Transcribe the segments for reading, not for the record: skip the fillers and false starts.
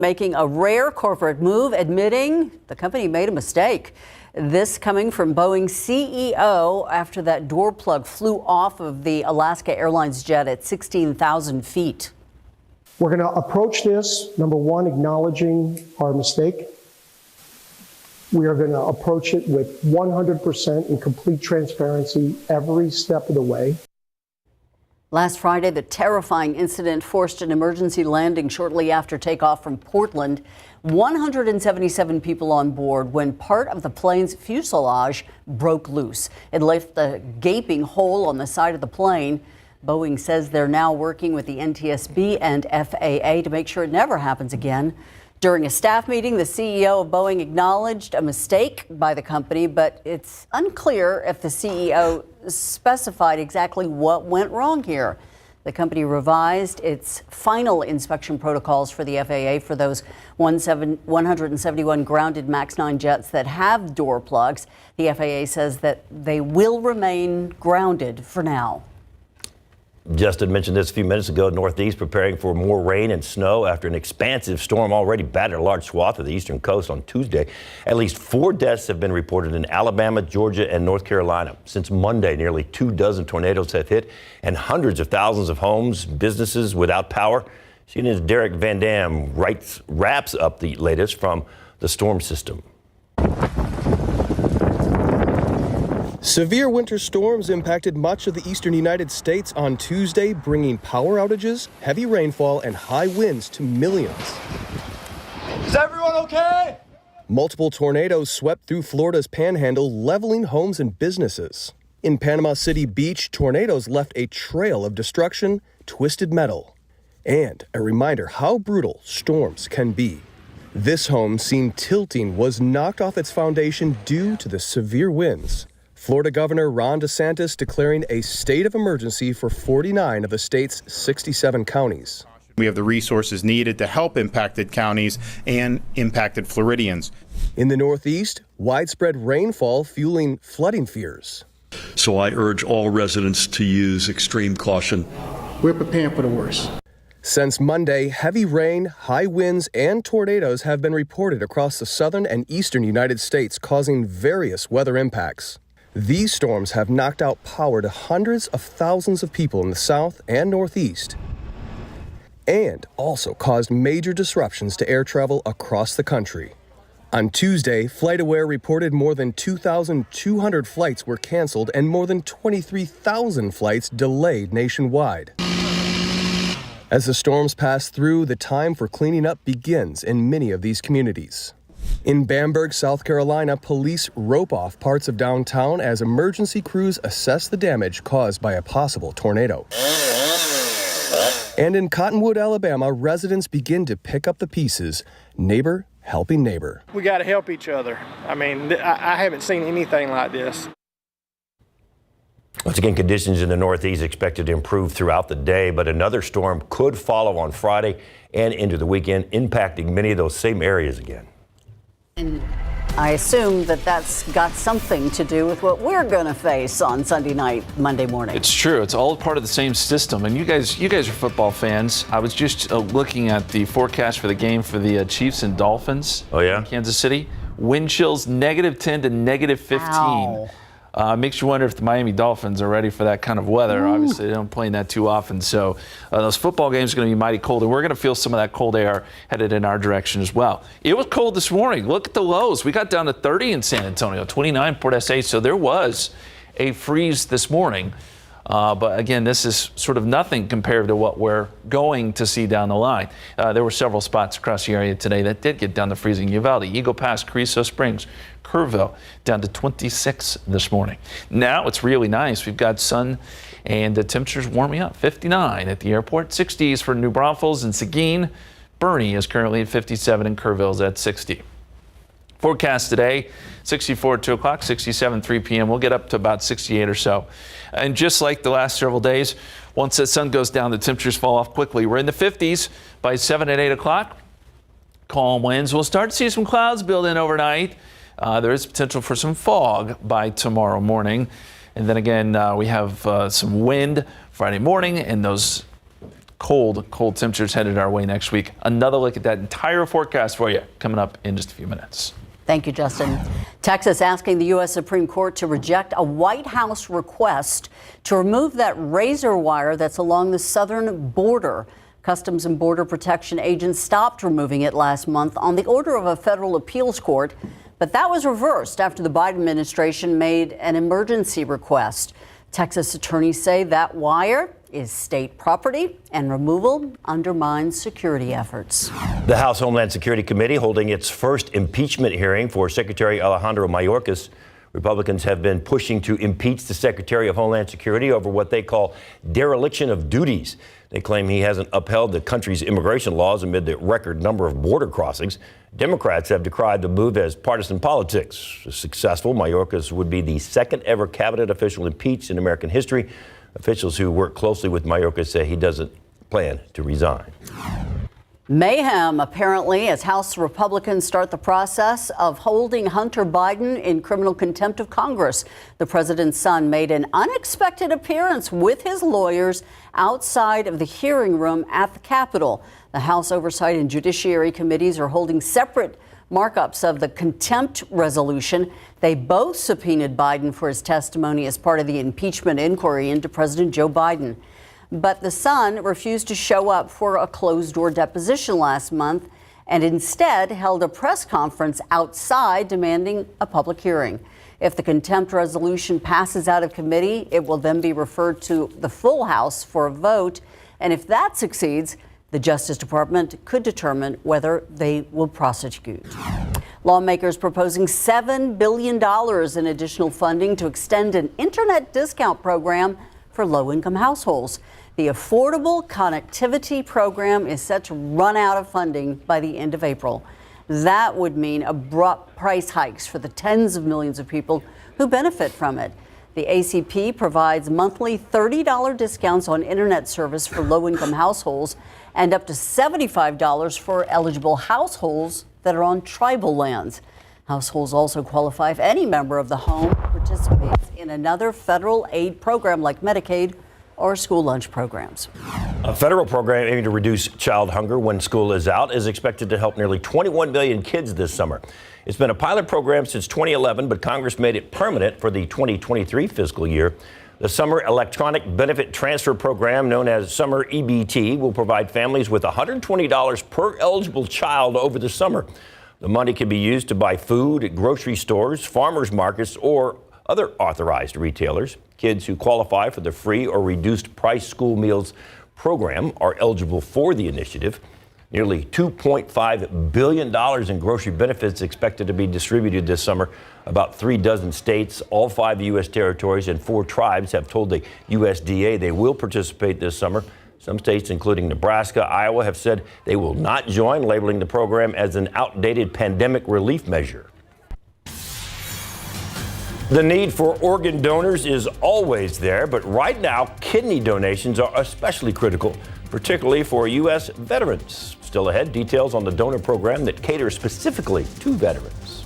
Making a rare corporate move, admitting the company made a mistake. This coming from Boeing CEO after that door plug flew off of the Alaska Airlines jet at 16,000 feet. We're going to approach this, number one, acknowledging our mistake. We are going to approach it with 100% and complete transparency every step of the way. Last Friday, the terrifying incident forced an emergency landing shortly after takeoff from Portland. 177 people on board when part of the plane's fuselage broke loose. It left a gaping hole on the side of the plane. Boeing says they're now working with the NTSB and FAA to make sure it never happens again. During a staff meeting, the CEO of Boeing acknowledged a mistake by the company, but it's unclear if the CEO specified exactly what went wrong here. The company revised its final inspection protocols for the FAA for those 171 grounded MAX 9 jets that have door plugs. The FAA says that they will remain grounded for now. Justin mentioned this a few minutes ago. Northeast preparing for more rain and snow after an expansive storm already battered a large swath of the eastern coast on Tuesday. At least 4 deaths have been reported in Alabama, Georgia, and North Carolina. Since Monday, nearly 24 tornadoes have hit and hundreds of thousands of homes, businesses without power. CNN's Derek Van Dam wraps up the latest from the storm system. Severe winter storms impacted much of the eastern United States on Tuesday, bringing power outages, heavy rainfall, and high winds to millions. Is everyone okay? Multiple tornadoes swept through Florida's panhandle, leveling homes and businesses. In Panama City Beach, tornadoes left a trail of destruction, twisted metal, and a reminder how brutal storms can be. This home, seen tilting, was knocked off its foundation due to the severe winds. Florida Governor Ron DeSantis declaring a state of emergency for 49 of the state's 67 counties. We have the resources needed to help impacted counties and impacted Floridians. In the Northeast, widespread rainfall fueling flooding fears. So I urge all residents to use extreme caution. We're preparing for the worst. Since Monday, heavy rain, high winds, and tornadoes have been reported across the southern and eastern United States, causing various weather impacts. These storms have knocked out power to hundreds of thousands of people in the south and northeast, and also caused major disruptions to air travel across the country. On Tuesday, FlightAware reported more than 2,200 flights were canceled and more than 23,000 flights delayed nationwide. As the storms pass through, the time for cleaning up begins in many of these communities. In Bamberg, South Carolina, police rope off parts of downtown as emergency crews assess the damage caused by a possible tornado. And in Cottonwood, Alabama, residents begin to pick up the pieces, neighbor helping neighbor. We got to help each other. I mean, I haven't seen anything like this. Once again, conditions in the Northeast expected to improve throughout the day, but another storm could follow on Friday and into the weekend, impacting many of those same areas again. And I assume that that's got something to do with what we're going to face on Sunday night, Monday morning. It's true. It's all part of the same system. And you guys are football fans. I was just looking at the forecast for the game for the Chiefs and Dolphins. Oh, yeah? In Kansas City. Wind chills -10 to -15. Wow. Makes you wonder if the Miami Dolphins are ready for that kind of weather. Ooh. Obviously, they don't play in that too often. So those football games are going to be mighty cold, and we're going to feel some of that cold air headed in our direction as well. It was cold this morning. Look at the lows. We got down to 30 in San Antonio, 29 Port SA. So there was a freeze this morning. But again, this is sort of nothing compared to what we're going to see down the line. There were several spots across the area today that did get down to freezing. Uvalde, Eagle Pass, Carrizo Springs, Kerrville, down to 26 this morning. Now it's really nice. We've got sun and the temperatures warming up. 59 at the airport, 60s for New Braunfels and Seguin. Bernie is currently at 57 and Kerrville's at 60. Forecast today, 64 at 2 o'clock, 67 3 p.m. We'll get up to about 68 or so. And just like the last several days, once the sun goes down, the temperatures fall off quickly. We're in the 50s by 7 and 8 o'clock. Calm winds. We'll start to see some clouds build in overnight. There is potential for some fog by tomorrow morning. And then again, we have some wind Friday morning, and those cold temperatures headed our way next week. Another look at that entire forecast for you coming up in just a few minutes. Thank you, Justin. Texas asking the U.S. Supreme Court to reject a White House request to remove that razor wire that's along the southern border. Customs and Border Protection agents stopped removing it last month on the order of a federal appeals court, but that was reversed after the Biden administration made an emergency request. Texas attorneys say that wire is state property and removal undermines security efforts. The House Homeland Security Committee holding its first impeachment hearing for Secretary Alejandro Mayorkas. Republicans have been pushing to impeach the Secretary of Homeland Security over what they call dereliction of duties. They claim he hasn't upheld the country's immigration laws amid the record number of border crossings. Democrats have decried the move as partisan politics. If successful, Mayorkas would be the second ever cabinet official impeached in American history. Officials who work closely with Mayorkas say he doesn't plan to resign. Mayhem, apparently, as House Republicans start the process of holding Hunter Biden in criminal contempt of Congress. The president's son made an unexpected appearance with his lawyers outside of the hearing room at the Capitol. The House Oversight and Judiciary Committees are holding separate markups of the contempt resolution. They both subpoenaed Biden for his testimony as part of the impeachment inquiry into President Joe Biden. But the son refused to show up for a closed-door deposition last month and instead held a press conference outside demanding a public hearing. If the contempt resolution passes out of committee, it will then be referred to the full House for a vote. And if that succeeds, the Justice Department could determine whether they will prosecute. Lawmakers proposing $7 billion in additional funding to extend an internet discount program for low-income households. The Affordable Connectivity Program is set to run out of funding by the end of April. That would mean abrupt price hikes for the tens of millions of people who benefit from it. The ACP provides monthly $30 discounts on internet service for low-income households and up to $75 for eligible households that are on tribal lands. Households also qualify if any member of the home participates in another federal aid program like Medicaid or school lunch programs. A federal program aiming to reduce child hunger when school is out is expected to help nearly 21 million kids this summer. It's been a pilot program since 2011, but Congress made it permanent for the 2023 fiscal year. The Summer Electronic Benefit Transfer Program, known as Summer EBT, will provide families with $120 per eligible child over the summer. The money can be used to buy food at grocery stores, farmers markets, or other authorized retailers. Kids who qualify for the free or reduced price school meals program are eligible for the initiative. Nearly $2.5 billion in grocery benefits expected to be distributed this summer. About 36 states, all 5 U.S. territories, and 4 tribes have told the USDA they will participate this summer. Some states, including Nebraska, Iowa, have said they will not join, labeling the program as an outdated pandemic relief measure. The need for organ donors is always there, but right now, kidney donations are especially critical, particularly for U.S. veterans. Still ahead, details on the donor program that caters specifically to veterans.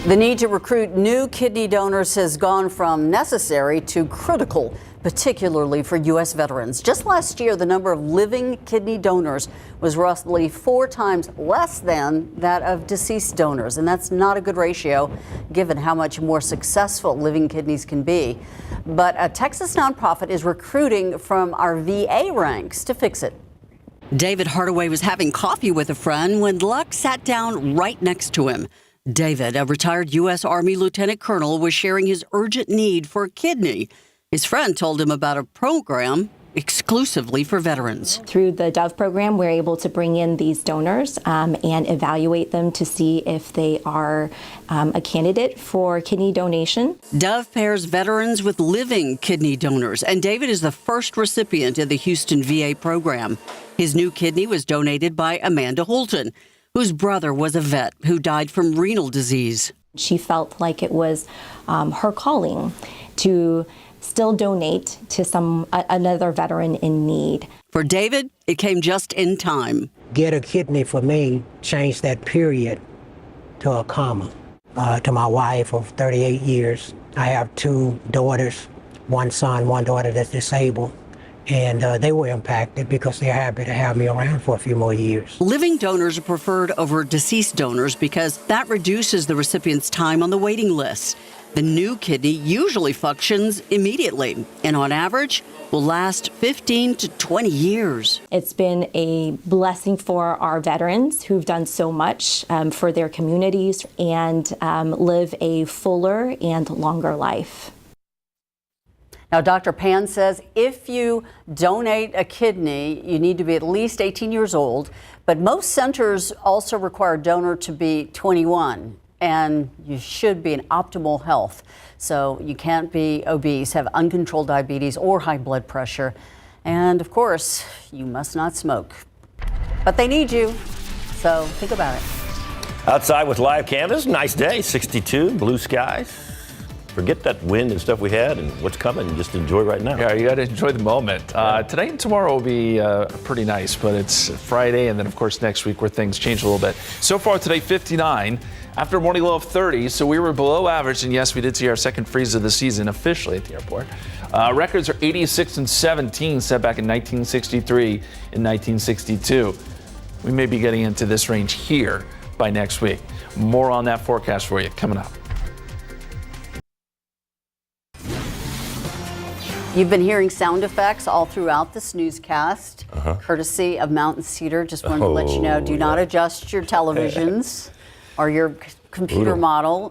The need to recruit new kidney donors has gone from necessary to critical, particularly for U.S. veterans. Just last year, the number of living kidney donors was roughly 4 times less than that of deceased donors. And that's not a good ratio, given how much more successful living kidneys can be. But a Texas nonprofit is recruiting from our VA ranks to fix it. David Hardaway was having coffee with a friend when luck sat down right next to him. David, a retired U.S. Army lieutenant colonel, was sharing his urgent need for a kidney. His friend told him about a program exclusively for veterans. Through the DOVE program, we're able to bring in these donors and evaluate them to see if they are a candidate for kidney donation. DOVE pairs veterans with living kidney donors, and David is the first recipient of the Houston VA program. His new kidney was donated by Amanda Holton, whose brother was a vet who died from renal disease. She felt like it was her calling to still donate to another veteran in need. For David, it came just in time. Get a kidney for me changed that period to a comma. To my wife of 38 years. I have 2 daughters, 1 son, 1 daughter that's disabled. And they were impacted because they're happy to have me around for a few more years. Living donors are preferred over deceased donors because that reduces the recipient's time on the waiting list. The new kidney usually functions immediately and on average will last 15 to 20 years. It's been a blessing for our veterans who've done so much for their communities and live a fuller and longer life. Now, Dr. Pan says if you donate a kidney, you need to be at least 18 years old, but most centers also require a donor to be 21, and you should be in optimal health. So you can't be obese, have uncontrolled diabetes or high blood pressure, and of course, you must not smoke. But they need you, so think about it. Outside with live cameras, nice day, 62, blue skies. Forget that wind and stuff we had and what's coming and just enjoy right now. Yeah, you got to enjoy the moment. Today and tomorrow will be pretty nice, but it's Friday and then, of course, next week where things change a little bit. So far today, 59 after a morning low of 30, so we were below average. And yes, we did see our second freeze of the season officially at the airport. Records are 86 and 17 set back in 1963 and 1962. We may be getting into this range here by next week. More on that forecast for you coming up. You've been hearing sound effects all throughout this newscast, courtesy of Mountain Cedar. Just wanted to let you know, do not adjust your televisions or your computer model.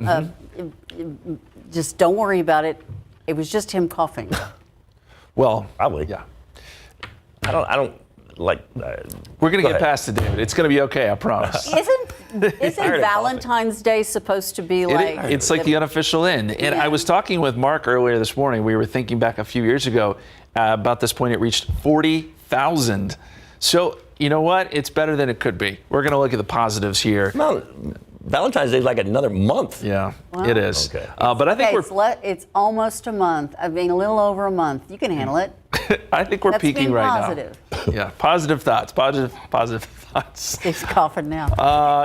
Just don't worry about it. It was just him coughing. Well, probably. Yeah. I don't like. We're going to get past it, David. It's going to be okay, I promise. Isn't Valentine's Day supposed to be like? It's like the unofficial end. And I was talking with Mark earlier this morning. We were thinking back a few years ago. About this point, it reached 40,000. So you know what? It's better than it could be. We're going to look at the positives here. No, Valentine's Day is like another month. Yeah, Wow. it is. Okay. But I think it's almost a month. I mean, a little over a month. You can handle it. I think we're That's peaking being right positive. now. Yeah, positive thoughts. Positive thoughts. He's coughing now.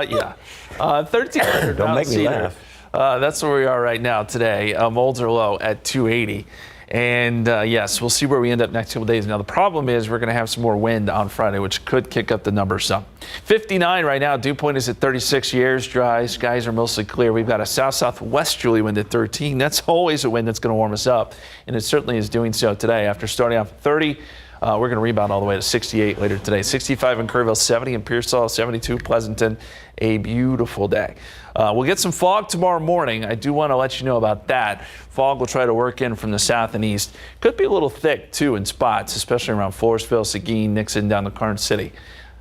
Yeah. 1,300. Don't make me Cedar. laugh. That's where we are right now today. Molds are low at 280. And yes, we'll see where we end up next couple days. Now, the problem is we're going to have some more wind on Friday, which could kick up the numbers some. 59 right now. Dew point is at 36 years. Dry. Skies are mostly clear. We've got a south-southwesterly wind at 13. That's always a wind that's going to warm us up. And it certainly is doing so today. After starting off at 30, we're going to rebound all the way to 68 later today. 65 in Kerrville, 70 in Pearsall, 72 Pleasanton. A beautiful day. We'll get some fog tomorrow morning. I do want to let you know about that. Fog will try to work in from the south and east. Could be a little thick, too, in spots, especially around Floresville, Seguin, Nixon, down to Karnes City.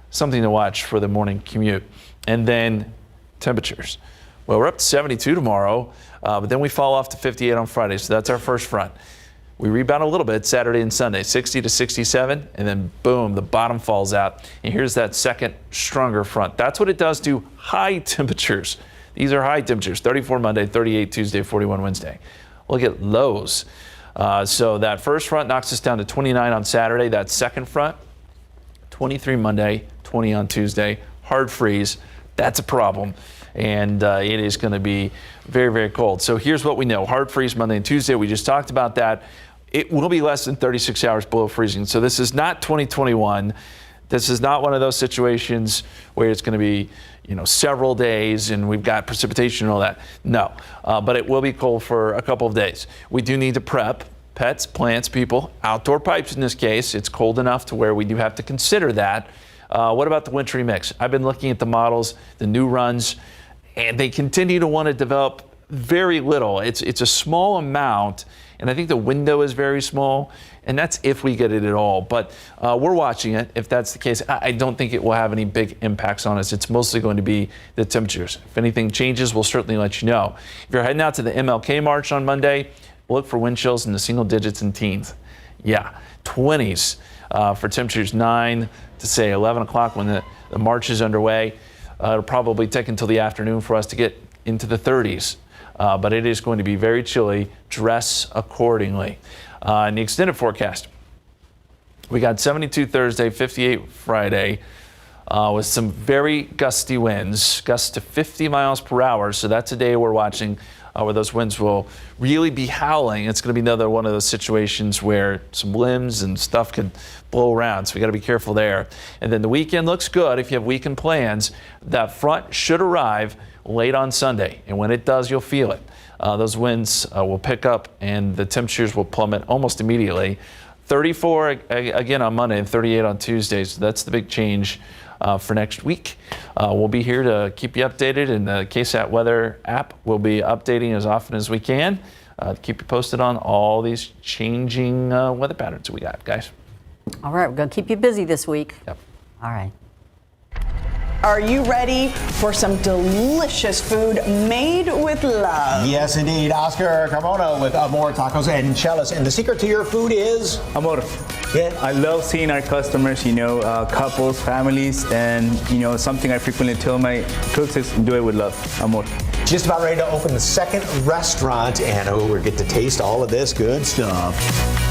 Something to watch for the morning commute. And then temperatures. Well, we're up to 72 tomorrow, but then we fall off to 58 on Friday, so that's our first front. We rebound a little bit Saturday and Sunday, 60 to 67, and then boom, the bottom falls out. And here's that second stronger front. That's what it does to high temperatures. These are high temperatures, 34 Monday, 38 Tuesday, 41 Wednesday. Look at lows. So that first front knocks us down to 29 on Saturday. That second front, 23 Monday, 20 on Tuesday. Hard freeze. That's a problem. And it is going to be very, very cold. So here's what we know. Hard freeze Monday and Tuesday. We just talked about that. It will be less than 36 hours below freezing. So this is not 2021. This is not one of those situations where it's going to be, several days and we've got precipitation and all that. No, but it will be cold for a couple of days. We do need to prep pets, plants, people, outdoor pipes in this case. It's cold enough to where we do have to consider that. What about the wintry mix? I've been looking at the models, the new runs, and they continue to want to develop very little. It's a small amount, and I think the window is very small, and that's if we get it at all. But we're watching it. If that's the case, I don't think it will have any big impacts on us. It's mostly going to be the temperatures. If anything changes, we'll certainly let you know. If you're heading out to the MLK March on Monday, look for wind chills in the single digits and teens. Yeah, 20s for temperatures 9 to say 11 o'clock when the march is underway. It'll probably take until the afternoon for us to get into the 30s. But it is going to be very chilly. Dress accordingly. In the extended forecast, we got 72 Thursday, 58 Friday, with some very gusty winds, gusts to 50 miles per hour. So that's a day we're watching where those winds will really be howling. It's going to be another one of those situations where some limbs and stuff could blow around. So we got to be careful there. And then the weekend looks good. If you have weekend plans, that front should arrive late on Sunday. And when it does, you'll feel it. Those winds will pick up and the temperatures will plummet almost immediately. 34 again on Monday and 38 on Tuesday. So that's the big change for next week. We'll be here to keep you updated, and the KSAT weather app will be updating as often as we can to keep you posted on all these changing weather patterns we got, guys. All right, we're going to keep you busy this week. Yep. All right. Are you ready for some delicious food made with love? Yes, indeed. Oscar Carmona with Amor Tacos and Enchiladas. And the secret to your food is? Amor. Yeah. I love seeing our customers, couples, families, and, something I frequently tell my cooks is do it with love. Amor. Just about ready to open the second restaurant, and we get to taste all of this good stuff.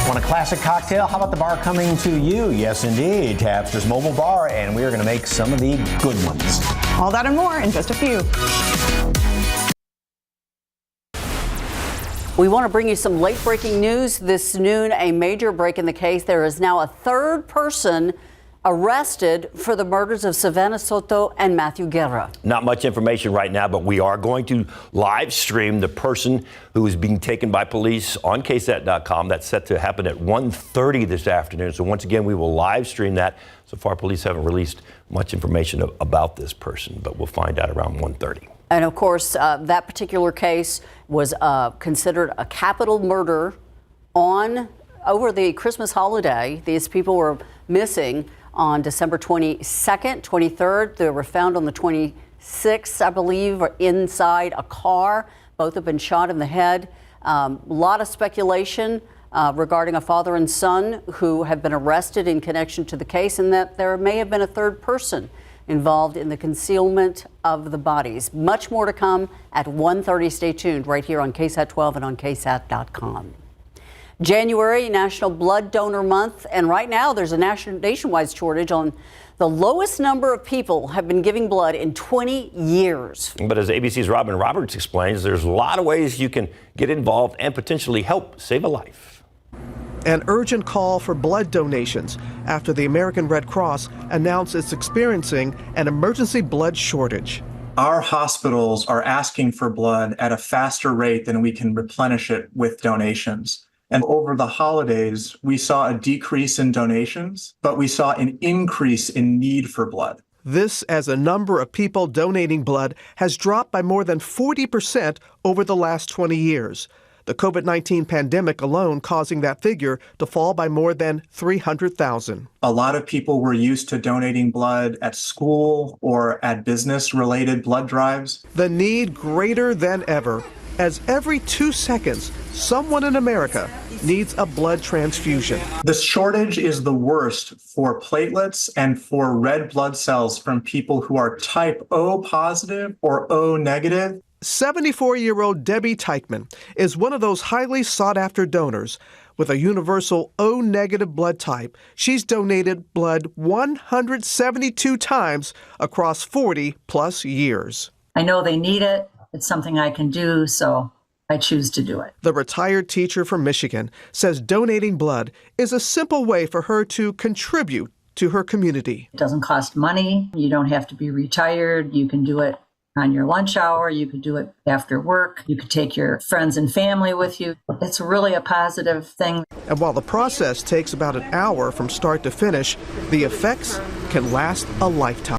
Want a classic cocktail? How about the bar coming to you? Yes, indeed. Tapster's Mobile Bar, and we are going to make some of the good ones. All that and more in just a few. We want to bring you some late-breaking news. This noon, a major break in the case. There is now a third person arrested for the murders of Savannah Soto and Matthew Guerra. Not much information right now, but we are going to live stream the person who is being taken by police on KSAT12. That's set to happen at 1:30 this afternoon. So once again, we will live stream that. So far, police haven't released much information about this person, but we'll find out around 1:30. And of course, that particular case was considered a capital murder over the Christmas holiday. These people were missing on December 22nd, 23rd. They were found on the 26th, I believe, inside a car. Both have been shot in the head. A lot of speculation regarding a father and son who have been arrested in connection to the case, and that there may have been a third person involved in the concealment of the bodies. Much more to come at 1:30. Stay tuned right here on KSAT12 and on KSAT.com. January, National Blood Donor Month, and right now there's a nationwide shortage on the lowest number of people have been giving blood in 20 years. But as ABC's Robin Roberts explains, there's a lot of ways you can get involved and potentially help save a life. An urgent call for blood donations after the American Red Cross announced it's experiencing an emergency blood shortage. Our hospitals are asking for blood at a faster rate than we can replenish it with donations. And over the holidays, we saw a decrease in donations, but we saw an increase in need for blood. This as a number of people donating blood has dropped by more than 40% over the last 20 years. The COVID-19 pandemic alone causing that figure to fall by more than 300,000. A lot of people were used to donating blood at school or at business-related blood drives. The need greater than ever, as every 2 seconds, someone in America needs a blood transfusion. The shortage is the worst for platelets and for red blood cells from people who are type O positive or O negative. 74-year-old Debbie Teichman is one of those highly sought-after donors. With a universal O-negative blood type, she's donated blood 172 times across 40-plus years. I know they need it. It's something I can do, so I choose to do it. The retired teacher from Michigan says donating blood is a simple way for her to contribute to her community. It doesn't cost money. You don't have to be retired. You can do it on your lunch hour. You could do it after work. You could take your friends and family with you. It's really a positive thing. And while the process takes about an hour from start to finish, the effects can last a lifetime.